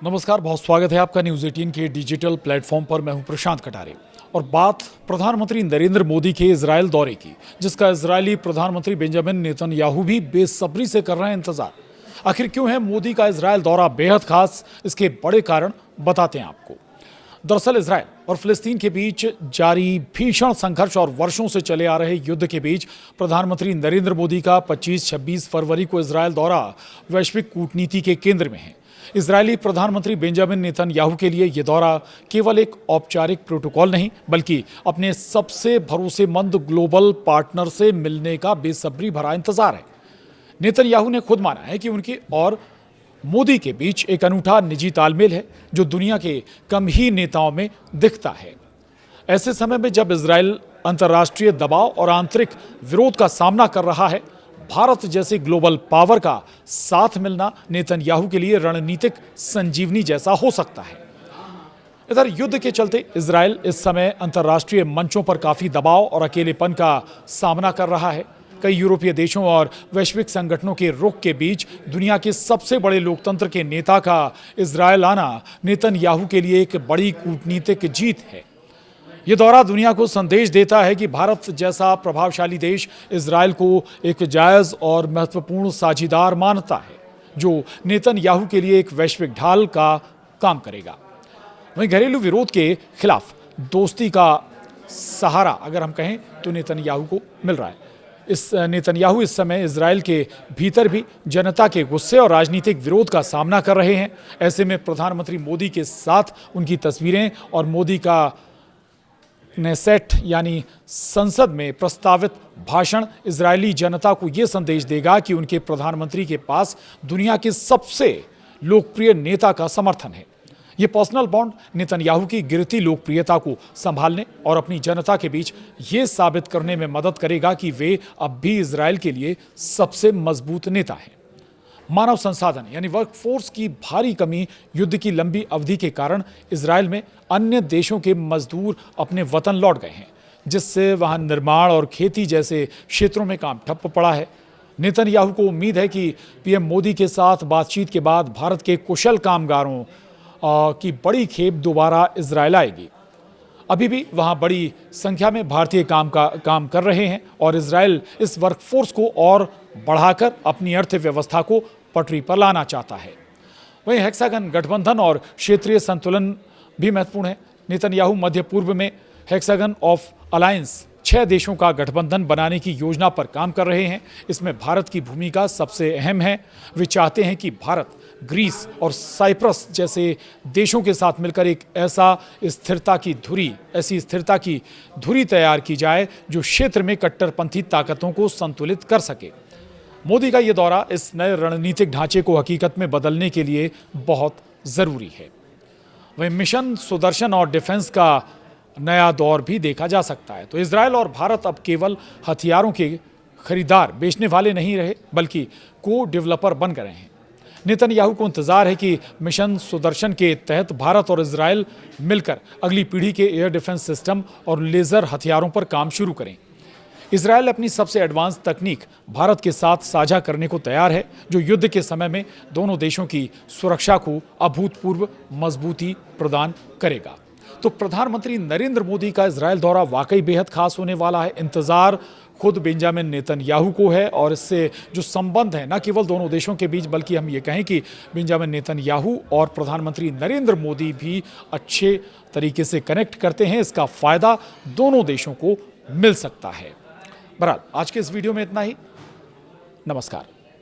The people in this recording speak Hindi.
नमस्कार, बहुत स्वागत है आपका न्यूज़ 18 के डिजिटल प्लेटफॉर्म पर। मैं हूं प्रशांत कटारे और बात प्रधानमंत्री नरेंद्र मोदी के इजरायल दौरे की, जिसका इजरायली प्रधानमंत्री बेंजामिन नेतन्याहू भी बेसब्री से कर रहे हैं इंतजार। आखिर क्यों है मोदी का इजरायल दौरा बेहद खास, इसके बड़े कारण बताते हैं आपको। दरअसल इजरायल और फिलिस्तीन के बीच जारी भीषण संघर्ष और वर्षों से चले आ रहे युद्ध के बीच प्रधानमंत्री नरेंद्र मोदी का 25-26 फरवरी को इजरायल दौरा वैश्विक कूटनीति के केंद्र में है। इजरायली प्रधानमंत्री बेंजामिन नेतन्याहू के लिए यह दौरा केवल एक औपचारिक प्रोटोकॉल नहीं, बल्कि अपने सबसे भरोसेमंद ग्लोबल पार्टनर से मिलने का बेसब्री भरा इंतजार है। नेतन्याहू ने खुद माना है कि उनकी और मोदी के बीच एक अनूठा निजी तालमेल है, जो दुनिया के कम ही नेताओं में दिखता है। ऐसे समय में जब इजरायल अंतर्राष्ट्रीय दबाव और आंतरिक विरोध का सामना कर रहा है, भारत जैसे ग्लोबल पावर का साथ मिलना नेतन्याहू के लिए रणनीतिक संजीवनी जैसा हो सकता है। इधर युद्ध के चलते इजरायल इस समय अंतर्राष्ट्रीय मंचों पर काफी दबाव और अकेलेपन का सामना कर रहा है। कई यूरोपीय देशों और वैश्विक संगठनों के रुख के बीच दुनिया के सबसे बड़े लोकतंत्र के नेता का इजरायल आना नेतन्याहू के लिए एक बड़ी कूटनीतिक जीत है। ये दौरा दुनिया को संदेश देता है कि भारत जैसा प्रभावशाली देश इजरायल को एक जायज़ और महत्वपूर्ण साझीदार मानता है, जो नेतन्याहू के लिए एक वैश्विक ढाल का काम करेगा। वहीं घरेलू विरोध के खिलाफ दोस्ती का सहारा अगर हम कहें तो नेतन्याहू को मिल रहा है। नेतन्याहू इस समय इजरायल के भीतर भी जनता के गुस्से और राजनीतिक विरोध का सामना कर रहे हैं। ऐसे में प्रधानमंत्री मोदी के साथ उनकी तस्वीरें और मोदी का नेसेट यानी संसद में प्रस्तावित भाषण इजरायली जनता को यह संदेश देगा कि उनके प्रधानमंत्री के पास दुनिया के सबसे लोकप्रिय नेता का समर्थन है। ये पर्सनल बॉन्ड नेतन्याहू की गिरती लोकप्रियता को संभालने और अपनी जनता के बीच ये साबित करने में मदद करेगा कि वे अब भी इजरायल के लिए सबसे मजबूत नेता हैं। मानव संसाधन यानी वर्कफोर्स की भारी कमी, युद्ध की लंबी अवधि के कारण इजरायल में अन्य देशों के मजदूर अपने वतन लौट गए हैं, जिससे वहां निर्माण और खेती जैसे क्षेत्रों में काम ठप्प पड़ा है। नेतन्याहू को उम्मीद है कि पीएम मोदी के साथ बातचीत के बाद भारत के कुशल कामगारों की बड़ी खेप दोबारा इजरायल आएगी। अभी भी वहां बड़ी संख्या में भारतीय काम कर रहे हैं और इजरायल इस वर्कफोर्स को और बढ़ाकर अपनी अर्थव्यवस्था को पटरी पर लाना चाहता है। वहीं हेक्सागन गठबंधन और क्षेत्रीय संतुलन भी महत्वपूर्ण है। नेतन्याहू मध्य पूर्व में हेक्सागन ऑफ अलायंस 6 देशों का गठबंधन बनाने की योजना पर काम कर रहे हैं। इसमें भारत की भूमिका सबसे अहम है। वे चाहते हैं कि भारत, ग्रीस और साइप्रस जैसे देशों के साथ मिलकर एक ऐसी स्थिरता की धुरी तैयार की जाए जो क्षेत्र में कट्टरपंथी ताकतों को संतुलित कर सके। मोदी का यह दौरा इस नए रणनीतिक ढांचे को हकीकत में बदलने के लिए बहुत जरूरी है। वहीं मिशन सुदर्शन और डिफेंस का नया दौर भी देखा जा सकता है। तो इजरायल और भारत अब केवल हथियारों के खरीदार, बेचने वाले नहीं रहे, बल्कि को डेवलपर बन गए हैं। नेतन्याहू को इंतजार है कि मिशन सुदर्शन के तहत भारत और इजरायल मिलकर अगली पीढ़ी के एयर डिफेंस सिस्टम और लेजर हथियारों पर काम शुरू करें। इजरायल अपनी सबसे एडवांस तकनीक भारत के साथ साझा करने को तैयार है, जो युद्ध के समय में दोनों देशों की सुरक्षा को अभूतपूर्व मजबूती प्रदान करेगा। तो प्रधानमंत्री नरेंद्र मोदी का इजरायल दौरा वाकई बेहद खास होने वाला है। इंतजार खुद बेंजामिन नेतन्याहू को है और इससे जो संबंध है न केवल दोनों देशों के बीच, बल्कि हम ये कहें कि बेंजामिन नेतन्याहू और प्रधानमंत्री नरेंद्र मोदी भी अच्छे तरीके से कनेक्ट करते हैं। इसका फायदा दोनों देशों को मिल सकता है। बहरहाल आज के इस वीडियो में इतना ही। नमस्कार।